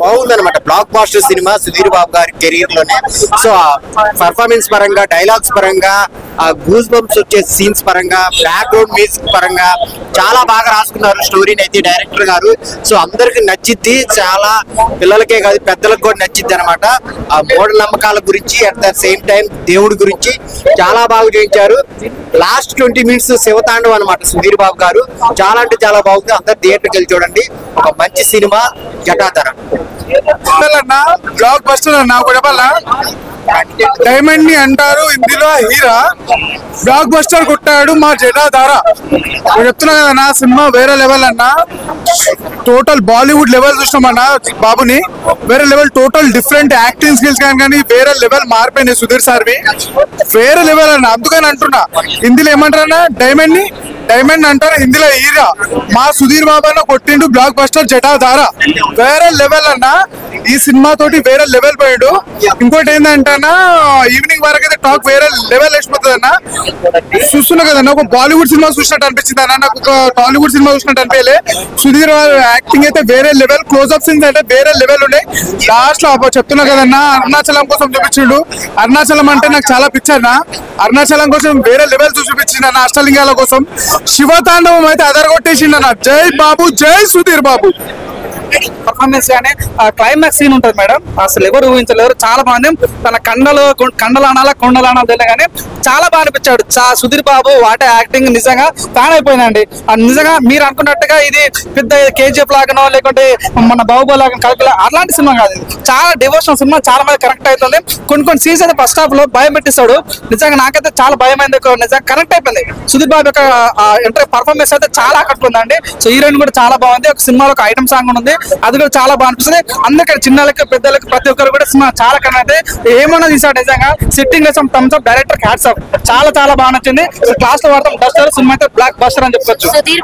బాగుందన్నమాట. Black buster cinema Sudheer Babu గారి career లోనే. సో పర్ఫార్మెన్స్ పరంగా, డైలాగ్స్ పరంగా, గూస్ బంప్స్ వచ్చే సీన్స్ పరంగా, బ్యాక్గ్రౌండ్ మ్యూజిక్ పరంగా చాలా బాగా రాసుకున్నారు స్టోరీని అయితే డైరెక్టర్ గారు. సో అందరికి నచ్చిద్ది, చాలా పిల్లలకే కాదు పెద్దలకు కూడా నచ్చిద్ది అనమాట. ఆ మూఢ నమ్మకాల గురించి అట్ ద సేమ్ టైం దేవుడి గురించి చాలా బాగా చూపించారు. లాస్ట్ 20 minutes శివతాండవం అనమాట సుధీర్ బాబు గారు. చాలా అంటే చాలా బాగుంది. అందరు థియేటర్కి వెళ్ళి చూడండి. ఒక మంచి సినిమా జటాధర. బ్లాక్ బస్టర్ అన్న కూడా డైమండ్ ని అంటారు ఇందులో హీరా. బ్లాక్ బస్టర్ కొట్టాడు మా జటాధార. చెప్తున్నా కదన్నా సినిమా వేరే లెవెల్ అన్నా. టోటల్ బాలీవుడ్ లెవెల్ చూసినామన్నా బాబుని. వేరే level, total different acting skills కానీ వేరే లెవెల్ మారిపోయినాయి సుధీర్ సార్వి. వేరే లెవెల్ అన్న. అందుకని అంటున్నా హిందీలో ఏమంటారన్నా డైమండ్ అంటారు, హిందీలో హీరా. మా సుధీర్ బాబు అన్న కొట్టిండు బ్లాక్ బస్టర్ జటాధార. వేరే లెవెల్ అన్న. ఈ సినిమా తోటి వేరే లెవెల్ పోయాడు. ఇంకోటి ఏంటంటన్నా ఈవినింగ్ వరకు అయితే టాక్ వేరే లెవెల్ వేసిపోతుంది అన్న. చూస్తున్నా కదన్నా ఒక బాలీవుడ్ సినిమా చూసినట్టు అనిపించింది అన్న. నాకు ఒక టాలీవుడ్ సినిమా చూసినట్టు అనిపించలే. సుధీర్ యాక్టింగ్ అయితే వేరే లెవెల్, క్లోజ్అప్ సీన్స్ అయితే వేరే లెవెల్ ఉన్నాయి. లాస్ట్ లో చెప్తున్నా కదన్నా అరుణాచలం కోసం చూపించిండు. అరుణాచలం అంటే నాకు చాలా పిచ్చన్నా. అరుణాచలం కోసం వేరే లెవెల్ చూపించిండు అన్న. అష్టలింగాల కోసం శివతాండవం అయితే అదరగొట్టేసిండు అన్న. జై బాబు, జై సుధీర్ బాబు. పర్ఫార్మెన్స్ గానే క్లైమాక్స్ సీన్ ఉంటుంది మేడం, అసలు ఎవరు ఊహించలేరు. చాలా బాగుంది. తన కొండలు అనాలా తెలియగానే చాలా బాగా అనిపించాడు సుధీర్ బాబు. వాటే యాక్టింగ్ నిజంగా ఫ్యాన్ అయిపోయిందండి. నిజంగా మీరు అనుకున్నట్టుగా ఇది పెద్ద కేజీఎఫ్ లాగానో లేకుంటే మన బాహుబలి లాగా కలకల అలాంటి సినిమా కాదు. చాలా డివోషనల్ సినిమా. చాలా మంది కనెక్ట్ అవుతుంది. కొన్ని సీన్స్ అయితే ఫస్ట్ హాఫ్ లో భయం పెట్టిస్తాడు. నిజంగా నాకైతే చాలా భయం అయింది. నిజంగా కనెక్ట్ అయిపోయింది. సుధీర్ బాబు యొక్క పర్ఫార్మెన్స్ అయితే చాలా ఆకట్టుకుందండి. సో హీరోయిన్ కూడా చాలా బాగుంది. ఒక సినిమాలో ఒక ఐటమ్ సాంగ్ ఉంది, అది కూడా చాలా బాగా అనిపిస్తుంది. అందుకని చిన్నలకి పెద్దలకి ప్రతి ఒక్కరు కూడా సినిమా చాలా కనెక్ట్ అయితే ఏమన్నా తీసాడు. నిజంగా sitting thumbs up director hats off. చాలా బాగా నచ్చింది. క్లాస్ లో వాడతాం డస్టర్ సినిమా అయితే బ్లాక్ బస్టర్ అని చెప్పుకోవచ్చు.